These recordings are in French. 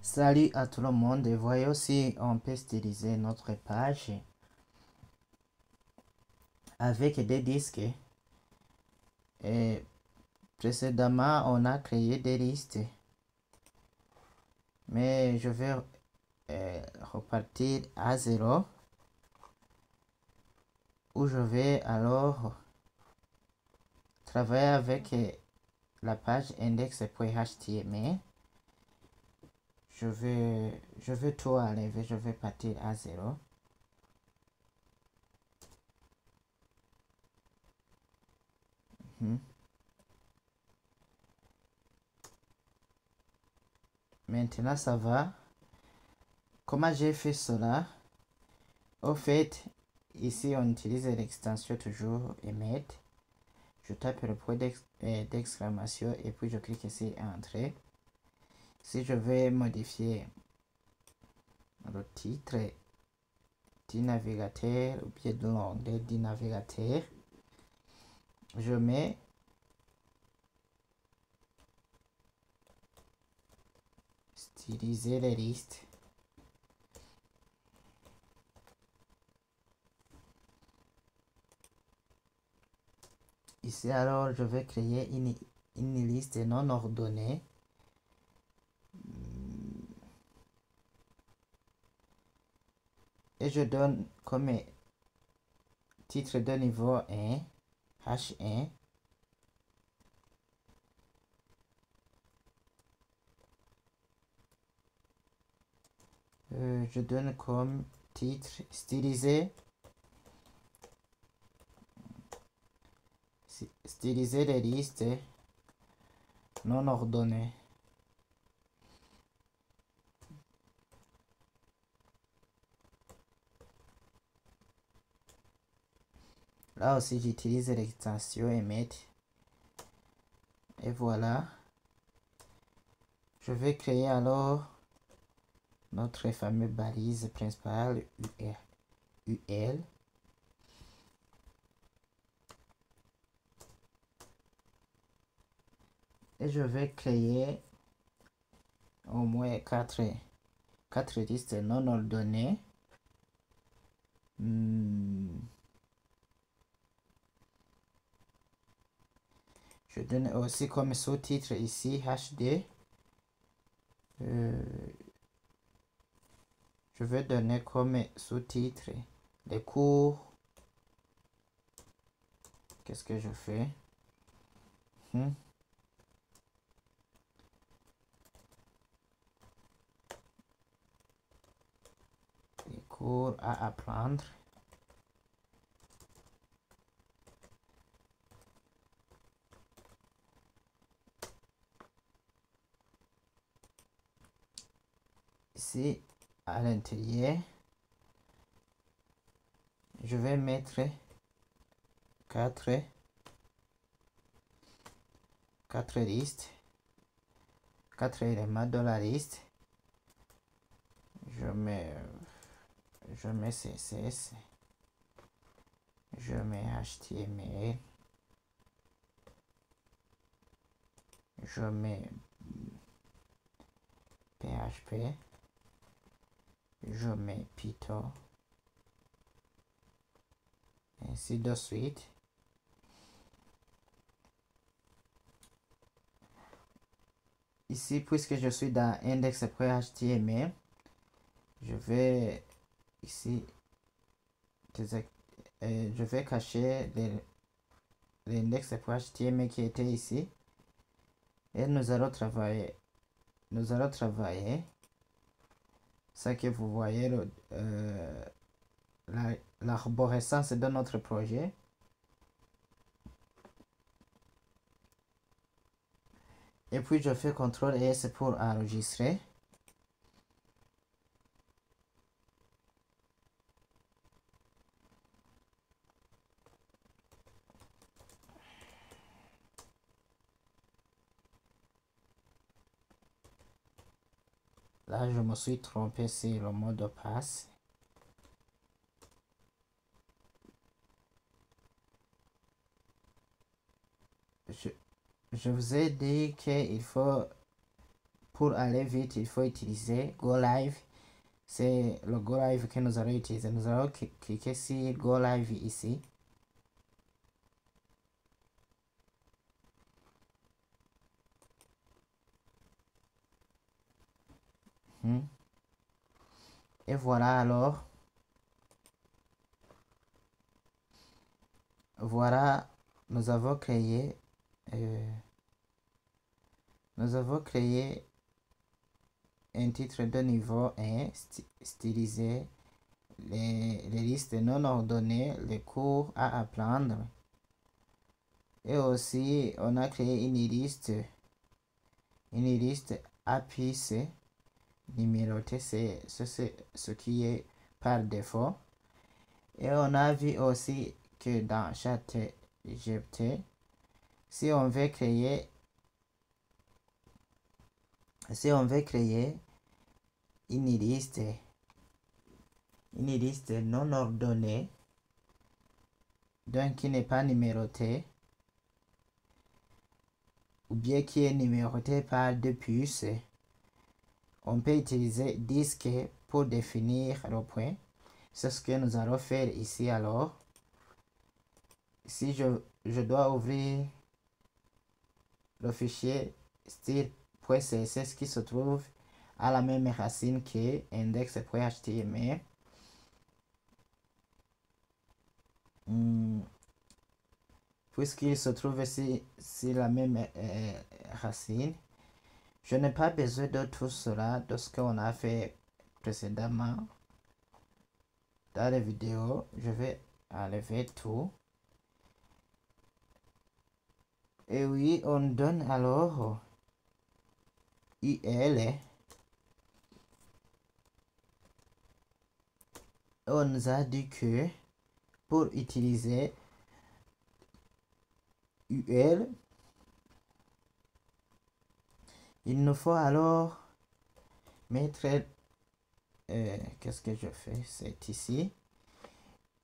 Salut à tout le monde, et voyons si on peut styliser notre page avec des disques. Et précédemment, on a créé des listes, mais je vais repartir à zéro, où je vais alors travailler avec la page index.html. Je vais tout enlever, je vais partir à zéro. Maintenant, ça va. Comment j'ai fait cela? Au fait, ici on utilise l'extension toujours emmet. Je tape le point d'exclamation et puis je clique ici Entrée. Si je vais modifier le titre du navigateur ou bien de l'onglet du navigateur, je mets styliser les listes. Ici alors je vais créer une liste non ordonnée. Et je donne comme titre de niveau 1, H1. Je donne comme titre styliser les listes non ordonnées. Là aussi j'utilise l'extension emmet. Et voilà. Je vais créer alors notre fameuse balise principale UL. Et je vais créer au moins 4 listes non ordonnées. Je donne aussi comme sous-titre ici HD. Je vais donner comme sous-titre les cours. Qu'est-ce que je fais? Les cours à apprendre. Ici, à l'intérieur, je vais mettre 4 listes, 4 éléments de la liste. Je mets CSS, je mets HTML, je mets PHP, je mets Python, ainsi de suite. Ici, puisque je suis dans index.html, je vais ici, je vais cacher l'index.html qui était ici, et nous allons travailler ça que vous voyez, l'arborescence de notre projet. Et puis je fais CTRL et S pour enregistrer. Là, je me suis trompé sur le mot de passe. Je vous ai dit qu'il faut pour aller vite, il faut utiliser Go Live. C'est le Go Live que nous allons utiliser. Nous allons cliquer sur Go Live ici. Et voilà alors. Voilà, nous avons créé un titre de niveau 1 stylisé, les listes non ordonnées, les cours à apprendre. Et aussi, on a créé une liste APIC numérotée, c'est ce qui est par défaut. Et on a vu aussi que dans ChatGPT, si on veut créer une liste non ordonnée, donc qui n'est pas numérotée, ou bien qui est numérotée par deux puces, on peut utiliser disque pour définir le point. C'est ce que nous allons faire ici alors. Si je dois ouvrir le fichier style.css qui se trouve à la même racine que index.html. Puisqu'il se trouve ici la même racine, je n'ai pas besoin de tout cela, de ce qu'on a fait précédemment dans la vidéo. Je vais enlever tout. Et oui, on donne alors UL. On nous a dit que pour utiliser UL, il nous faut alors mettre, qu'est-ce que je fais? C'est ici.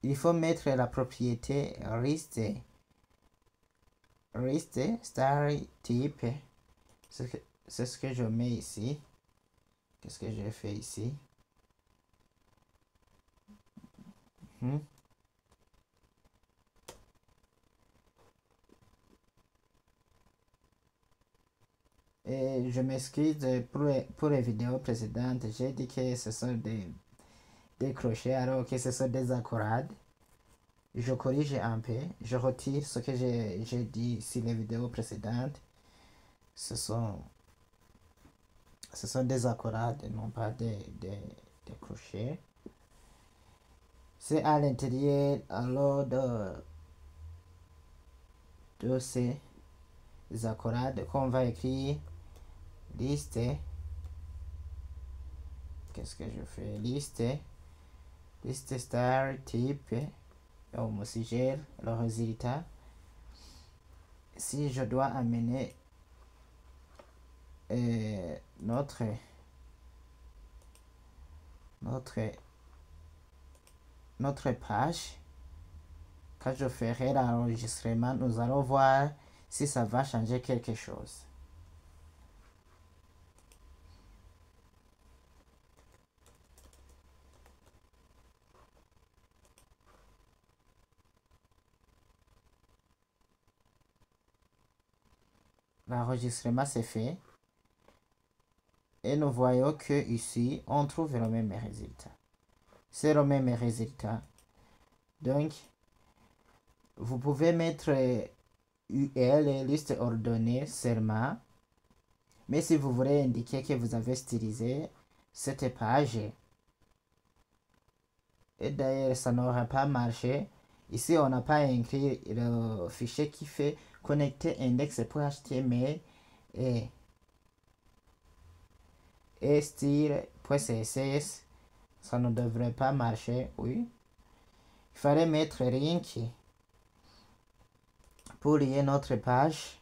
Il faut mettre la propriété list star type. C'est ce que je mets ici. Qu'est-ce que j'ai fait ici? Et je m'excuse pour les vidéos précédentes. J'ai dit que ce sont des crochets alors que ce sont des accolades. Je corrige un peu. Je retire ce que j'ai dit sur les vidéos précédentes. Ce sont des accolades, non pas des crochets. C'est à l'intérieur alors de ces accolades qu'on va écrire liste. Qu'est-ce que je fais? Liste star type. On si gère le résultat. Si je dois amener notre page, quand je ferai l'enregistrement, nous allons voir si ça va changer quelque chose. L'enregistrement c'est fait. Et nous voyons que ici, on trouve le même résultat. C'est le même résultat. Donc, vous pouvez mettre UL, liste ordonnée seulement. Mais si vous voulez indiquer que vous avez stylisé cette page, et d'ailleurs ça n'aura pas marché, ici on n'a pas inclus le fichier qui fait connecter index.html et style.css, ça ne devrait pas marcher, oui. Il fallait mettre link pour lier notre page,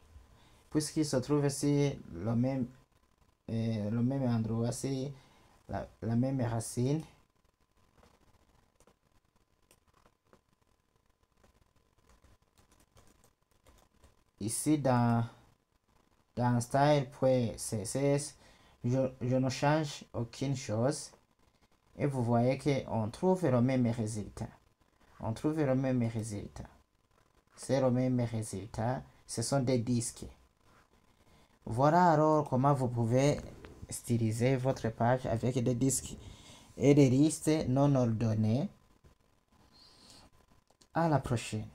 puisqu'il se trouve ici le même endroit, c'est la même racine. Ici dans style.css, je ne change aucune chose. Et vous voyez qu'on trouve le même résultat. On trouve le même résultat. C'est le même résultat. Ce sont des disques. Voilà alors comment vous pouvez styliser votre page avec des disques et des listes non ordonnées. À la prochaine.